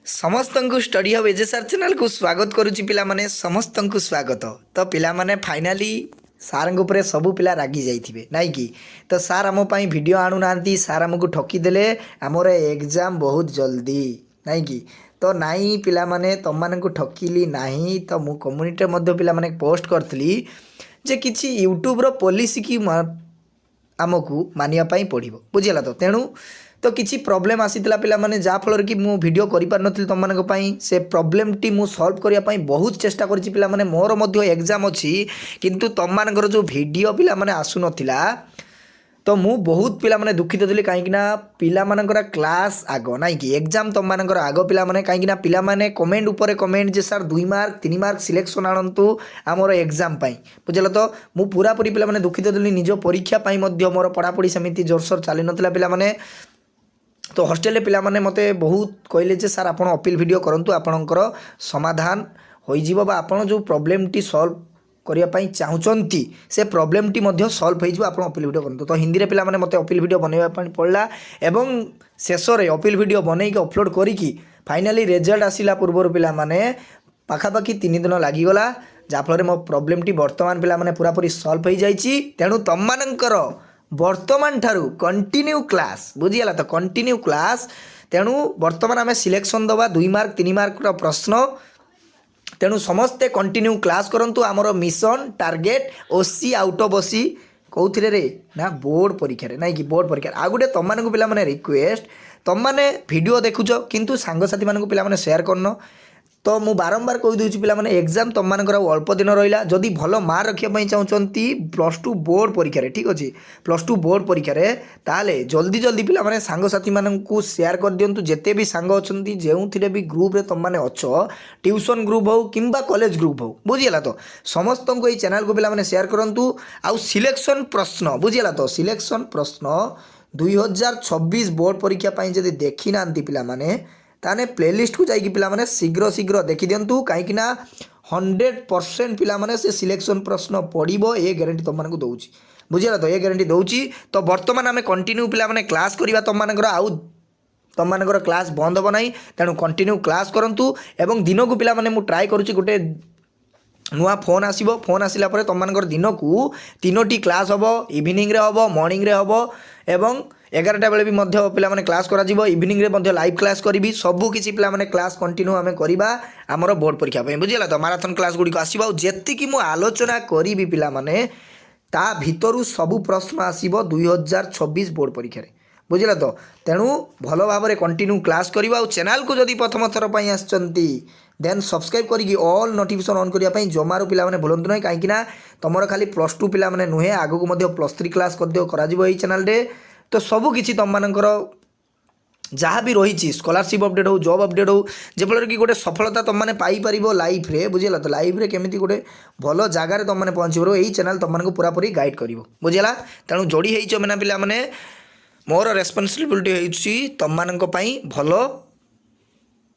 समस्त को study hub एजेसार channel को स्वागत करुच्ची पिलामाने समस्त को स्वागत। तो पिलामाने फाइनाली सार उपर सबू पिला रागी जाइए नाई कि तो सार आम वीडियो आणु ना सार आमको ठकीदेले आमर एग्जाम बहुत जल्दी नाई कि तो नाई पिला माने तुम मानक ठकिली नाही तो मु कम्युनिटी मध्य पिला माने पोस्ट करथली जे किछि यूट्यूब रो पॉलिसी की आमको मानिया पड़ो बुझीगला। तो तेणु तो किसी प्रोब्लेम आसीला पिला माने जहाँफल कि मु वीडियो करि पार नथिल तुम मानक पई से प्रोब्लेम टी मु सॉल्व करिया पई बहुत चेष्टा करछि पिला माने मोर मध्य एग्जाम अछि किंतु तुम मानकर जो वीडियो पिला माने आसु नथिला तो मु बहुत पिला माने दुखित थिली काहेकि ना पिला मानकर क्लास आगो नाइ कि एग्जाम तुम मानकर आगो पिला माने काहेकि ना पिला माने कमेंट ऊपर कमेंट जे सर 2 मार्क 3 मार्क सिलेक्शन आणंतु आमर एग्जाम पई बुझल। तो मु पूरा पूरी पिला माने दुखित थिली निज परीक्षा पई मध्य मोर पढ़ापढ़ी समिति जोरसोर चली नथिला पिला माने। तो हॉस्टेल पिला माने मते बहुत कहले जे सर आपण अपील वीडियो करंतु आपणकर समाधान होई जीवो बा आपण जो प्रॉब्लम टी सॉल्व करिया पई चाहुचंती से प्रॉब्लम टी मध्य सॉल्व होई जीवो आपण अपील वीडियो करंतु। तो हिंदी रे पिला माने मते अपील वीडियो बनेबा पई पड़ला एवं शेष रे अपील वीडियो बनै के अपलोड करी की फाइनली रिजल्ट आसिला पूर्व पिला माने पाखापाखि 3 दिन लागी गला जाफल मो प्रॉब्लम टी वर्तमान पिला माने पूरा पूरी सॉल्व होई जाईची। तेणु तम मानकर वर्तमान ठारू कंटिन्यू क्लास बुझीगला। तो कंटिन्यू क्लास तेणु वर्तमान आम सिलेक्शन दबा 2 मार्क 3 मार्क प्रश्न तेणु समस्ते कंटिन्यू क्लास करंतु आमर मिशन टार्गेट ओसी आउट ऑफ ओसी कौथिरे रे ना बोर्ड परीक्षा रे नाइ कि बोर्ड परीक्षा आ गुटे तम मानक पिला माने रिक्वेस्ट तम माने वीडियो देखुछ किंतु सांग साथी मानक पिला माने शेयर करनो। तो मु बारंबार कहि दूची पिला माने एग्जाम तुम मानकर अल्प दिन रहिला जदि भलो मार्क रखिया पई चाहुचंती +2 बोर्ड परीक्षा रे ठीक अछि +2 बोर्ड परीक्षा रे ताले जल्दी जल्दी पिला माने सांग साथी माननकु शेयर कर दियंतु जेते भी सांग अछंती जेउथिरे भी ग्रुप रे तुम माने अछो ट्यूशन ग्रुप हो किंबा कॉलेज ग्रुप हो बुझियला। तो समस्त को ई चैनल को पिला माने शेयर करंतु आउ सिलेक्शन प्रश्न बुझियला। तो सिलेक्शन प्रश्न 2026 बोर्ड परीक्षा पई जदि देखि नांती पिला माने ताने प्लेलिस्ट को जाइए पिला माने शीघ्र शीघ्र देखी दिंतु कहीं 100% पिला माने से सिलेक्शन प्रश्न पड़ो ये ग्यारंटी तुम मानक दौची बुझीगला। तो ये ग्यारंटी दौची। तो बर्तमान आम कंटिन्यू पिला माने क्लास करवा तुम मानकर आउ तुम मानकर क्लास बंद हम ना तेणु कंटिन्यू क्लास करूँ एवं दिन को पिला माने मु ट्राए करुच्ची गोटे नुआ फोन आसो फोन आसला तुम मानकर दिन को 3टी क्लास हम इवनिंग रे हम मॉर्निंग रे हम एवं 11टा बेले भी मध्य पिला माने क्लास करा जिवो इवनिंग रे मध्य लाइव क्लास करी सबू किसी पिला माने क्लास कंटिन्यू आमे करबा हमर बोर्ड परीक्षा पे बुझिला। तो माराथन क्लास गुडी को आसीबा जेति कि मु आलोचना करी पिला माने ता भितरु सबू प्रश्न आसीबो 2026 बोर्ड परीक्षा रे बुझिला। तो तेणु भलो भाव में कंटिन्यू क्लास करबा और चैनल को जदि प्रथम थर पई आछंती देन सब्सक्राइब करी ऑल नोटिफिकेशन ऑन करिया पई जमारू पिला माने भूलंतु नै काहेकि ना तमरो खाली +2 पिला माने नुहे आगो को मध्य +3 क्लास कर दियो करा जिवो एई चैनल रे। तो सबू किसी तुम मानकर जहाँ भी रही स्कॉलरशिप अपडेट हो जॉब अपडेट हो जेफल कि गोटे सफलता तुम मैंने पाइपर लाइफ रे बुझेगा। तो लाइफ रे केमी गोटे भल जगार तुम मैंने पहुँच पार यही चैनल तुम मानक पूरा पूरी गाइड कर बुझेगा। तेणु जोड़ी हो मैंने पिला माने मोर रेस्पॉन्सिबिलिटी हो तुम मानक भल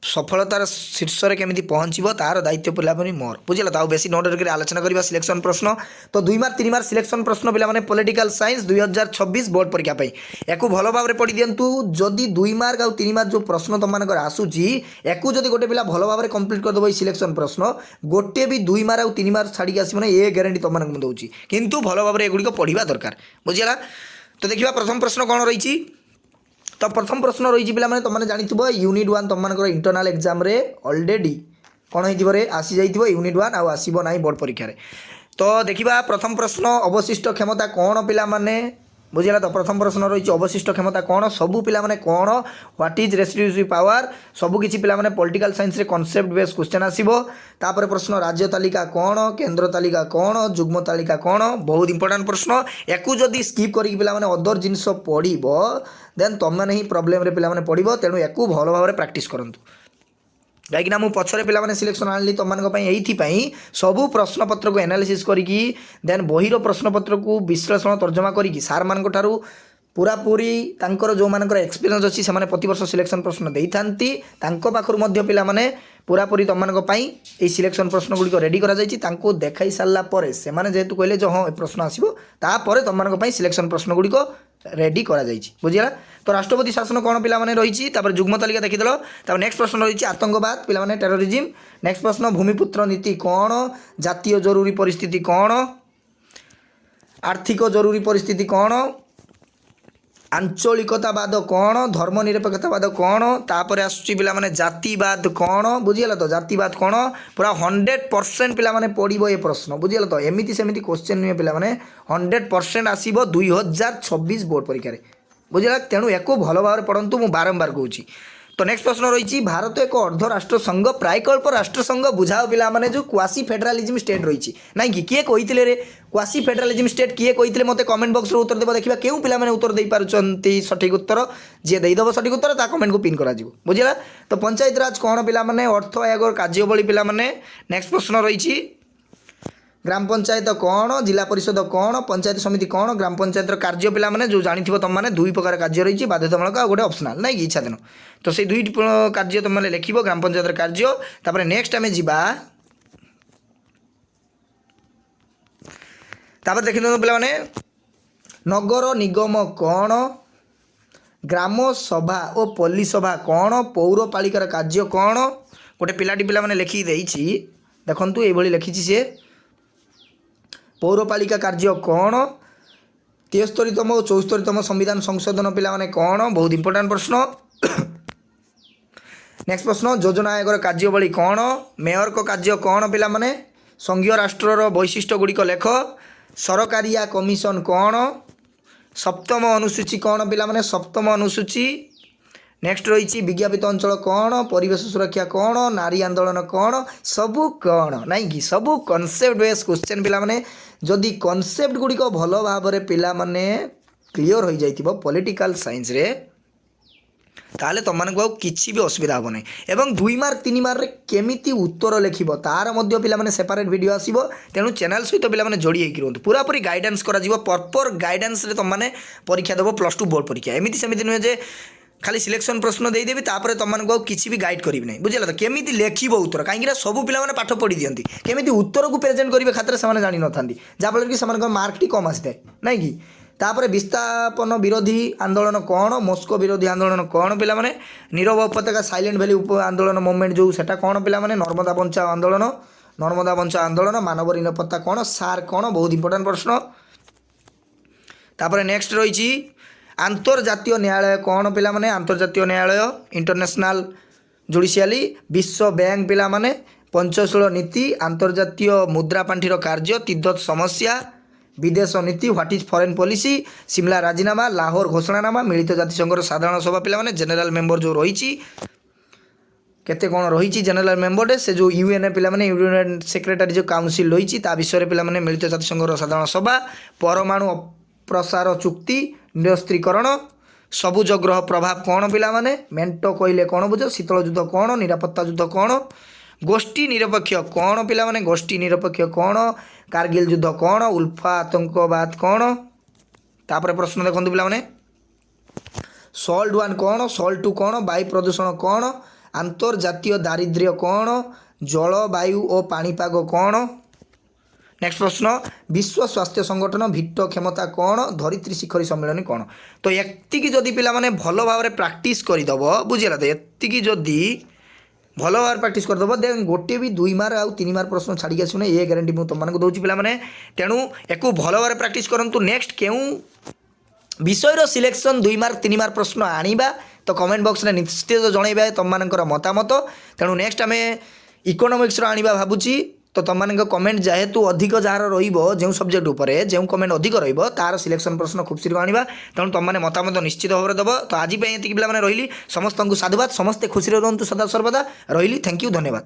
सफलतार शीर्ष में केमी पहुँचब तार दायित्व पिला मोर बुझेगा। तो बेसी न डर आलोचना करवा सिलेक्शन प्रश्न। तो 2 मार्क 3 मार्क सिलेक्शन प्रश्न पिला माने पॉलिटिकल साइंस 2026 बोर्ड परीक्षा पे याकू भल भाव में पढ़ी दिंतु जदि 2 मार्क और 3 मार्क जो प्रश्न तुम मानकर आसूची याकू जदि गोटे पिला भल भाव में कंप्लीट करदेव सिलेक्शन प्रश्न गोटे भी 2 मार्क और 3 मार्क छाड़ी आसना ये ग्यारंटी तुम मानक दूसरी किंतु भल भाव में एगुड़िक पढ़ा दरकार बुझेगा। तो देखा प्रथम प्रश्न कौन रही। तो प्रथम प्रश्न रही पे तुमने जानिथ्व यूनिट 1 तुम मानकर इंटरनल एग्जाम रे ऑलरेडी कौन हो आसी जाइए यूनिट 1 आउ आसब ना बोर्ड परीक्षा रे। तो देखा प्रथम प्रश्न अवशिष्ट क्षमता कौन पिला माने बुझेगा। तो प्रथम प्रश्न रही अवशिष्ट क्षमता कौन सबू पिला माने कौन व्हाट इज रेस्टिट्यूटिव पावर सबू किसी पिला माने पॉलिटिकल साइंस रे कॉन्सेप्ट बेस्ड क्वेश्चन आसीबो। तापर प्रश्न राज्य तालिका कौन केंद्र तालिका कौन जुग्म तालिका कौन बहुत इंपोर्टेंट प्रश्न याकू जदि स्किप करी पिला माने अदर जिनस पढ़िबो देन तुम मैंने ही प्रोब्लेम रे पिला माने पढ़िबो। तेणु याकू भल भाव में प्रैक्टिस करंतु कहीं मु पछरे पिला माने सिलेक्शन आनली तुम मानक पई सबू प्रश्न पत्र को एनालिसिस करिकी देन बहिर प्रश्न पत्र को विश्लेषण तर्जमा करिकी सार मानक ठारू पूरापूरी तांकर जो मानकर एक्सपीरियंस अच्छी से प्रतिवर्ष सिलेक्शन प्रश्न दे था पाखर पिलाने पूरापूरी तुमको ये सिलेक्शन प्रश्न गुड़िक रेडी कर देखाई सारापर से जेहेतु कहले जो हाँ प्रश्न आसो तापर तुम सिलेक्शन प्रश्न गुड़िक रेडी कर बुझीगला। तो राष्ट्रपति शासन कौन पिलाने रही जुग्म तालिका देखीदेल। नेक्स्ट प्रश्न रही आतंकवाद पिलाने टेररिज्म। नेक्स्ट प्रश्न भूमिपुत्र नीति कौन, जातीय जरूरी परिस्थिति कौन, आर्थिक जरूरी परिस्थिति कौन, आंचलिकतावाद कौन, धर्मनिरपेक्षतावाद कौन, तापर आसुची पिलाने जातिवाद कौन। बुझीगला तो जातिवाद कौन पूरा 100% पिलाने पड़ो ये प्रश्न। बुझीगला तो एमती सेमती क्वेश्चन नुहे पिलाने 100% आसब 2026 बोर्ड परीक्षा। बुझीगला तेणु या भल भाव पढ़ु मुझे बारंबार कहूँ। तो नेक्स्ट प्रश्न रही भारत एक अर्धराष्ट्र संघ प्रायकल्प राष्ट्र संघ बुझाओ पिलाने जो क्वासी फेडरालिज्म स्टेट रही ना कि किए कही रे क्वासी फेडरालिज्म स्टेट किए कही मत कमेंट बॉक्स रे उत्तर देव देखा क्यों पिलाने उत्तर दे पार्टी सठिक उत्तर जी देदेव सठिक उत्तर ता कमेंट को पिन करा बुझीगला। तो पंचायत राज कौन पिलाने अर्थ आयोग कार्यवली पिलाने। नेक्स्ट प्रश्न रही ग्राम पंचायत कौन, जिला परिषद कौन, पंचायत समिति कौन, ग्राम पंचायत कार्य पिलाने जो जानी तुम मैंने दुई प्रकार कार्य रही बाध्यतामूलक आ गोटे ऑप्शनल ना कि इच्छाधीन। तो से दुई कार्य तुम लिख ग्राम पंचायत कार्य। तापर नेक्स्ट आम जा देखी पे नगर निगम कौन, ग्राम सभा और पल्ली सभा कौन, पौरपालिकार कार्य कौन। गोटे पिलाटी पिलाने लिखिदे देखु ये लिखी सी पौरपालिका कार्य कौन, 73तम और 74तम संविधान संशोधन पिलाने कौन, बहुत इंपोर्टाट प्रश्न। नेक्स्ट प्रश्न योजना आयोग कार्यवली कौन, मेयर को कार्य कौन पिलाने, संघीय राष्ट्रर वैशिष्ट्य गुड़िक लेख, सरकारिया कमिशन कौन, सप्तम अनुसूची कौन पिलाने, सप्तम अनुसूची। नेक्स्ट रही विज्ञापित अंचल कौन, परिवेश सुरक्षा कौन, नारी आंदोलन कौन, सबू कौन ना कि सबू कनसेप्ट बेस क्वेश्चन पिलाने जदि कनसेप्ट गुड़िक भल भाव में पिलाने क्लीयर हो जाइथिबो पॉलिटिकल साइंस रे ताले तुमको किसी भी असुविधा हम ना। एवं 2 मार्क 3 मार्क केमिति उत्तर लिखिब तार मध्य पिलाने सेपरेट वीडियो आसीबो। तेणु चैनल सहित पिलाने जोड़ी होकर रुहतु पूरापूरी गाइडेंस करा जिवो प्रॉपर गाइडेंस रे तुमने परीक्षा देव +2 बोर्ड परीक्षा। एमती सेमती नुहे जे खाली सिलेक्शन प्रश्न देदेवी तापर तुमको किसी भी गाइड करी ना। बुझे तो केमी लिखब उत्तर कहीं सब पिला पाठ पढ़ी दिखती केमी उत्तर को प्रेजेंट करेंगे खातर से जानी न था जहाँफल कि मार्क टी कम आसी थाए ना कि। तापर विस्थापन विरोधी आंदोलन कौन, मोस्को विरोधी आंदोलन कौन पिलाने, नीरव उपत्यका साइलेंट वैली आंदोलन मुवमेंट जो सेटा कौन पिलाने, नर्मदा बंचाओ आंदोलन, नर्मदा बंचाओ आंदोलन, मानव निरापत्ता कौन, सार कौन, बहुत इंपोर्टाट प्रश्न। तापर नेक्स्ट रही आंतर्जातीय न्यायालय कौन पिलाने, आंतर्जातीय न्यायालय इंटरनेशनल जुडिशियली, विश्व बैंक पिलाने, पंचशील नीति, आंतर्जातीय मुद्रा पांठिर कार्य, तिब्बत समस्या, विदेश नीति, what is foreign policy, Shimla राजीनामा, लाहौर घोषणानामा, मिलित जातिसंघर साधारण सभा पिलाने, जनरल मेंबर जो रही केते कौन रही जनरल मेंबर से जो यूएन पिलाने यूनियन सेक्रेटरी जो काउंसिल रही विषय पिलाने मिलित जातिसंघर साधारण सभा, परमाणु प्रसार चुक्ति, निरस्त्रीकरण, सबुज ग्रह प्रभाव कौन पिलाने, मेंटो कहले कौन बुझ, शीतल युद्ध कौन, निरापत्ता युद्ध कौन, गोष्ठी निरपेक्ष कौन पिलाने, गोष्ठी निरपेक्ष कौन, कारगिल युद्ध कौन, उल्फा आतंकवाद कौन। तापर प्रश्न देखते पिलाने सॉल्ट 1 कौन, सॉल्ट 2 कौन, वायु प्रदूषण कौन, अंतर्जातीय दारिद्र्य कौन, जलवायु और पाणीपाग कौन। नेक्स्ट प्रश्न विश्व स्वास्थ्य संगठन भिट्ट क्षमता कौन, धरित्री शिखरी सम्मेलन कौन। तो एतिकी जदि पिलाने भल भाव में प्रैक्टिस करदेव बुझेगा तो एतिकी जदि भल भाव में प्रैक्टिस करदेव देन गोटे भी 2 मार्क आउ 3 मार्क प्रश्न छाड़ी आसुना ये ग्यारंटी मुझे तुमको दूसरी पिलाने। तेणु एक भल भाव में प्रैक्टिस करूँ नेक्स्ट क्यों विषय सिलेक्शन 2 मार्क 3 मार्क प्रश्न आनिबा तो कमेंट बॉक्स में निश्चित जनइबा तुम मतामत। तेणु नेक्स्ट आम इकोनोमिक्स आनिबा भावुची तो तुम कमेंट जेहेतु अधिक जार रो सब्जेक्ट उपर जो कमेंट अधिक तार सिलेक्शन प्रश्न खूब शीघ्र आनिबा। तेणु तुमने मतामत निश्चित भाव में दब। तो आज ये पिला रही समस्त को साधुवाद, समस्ते खुशी रुहतु सदा सर्वदा रही। थैंक यू, धन्यवाद।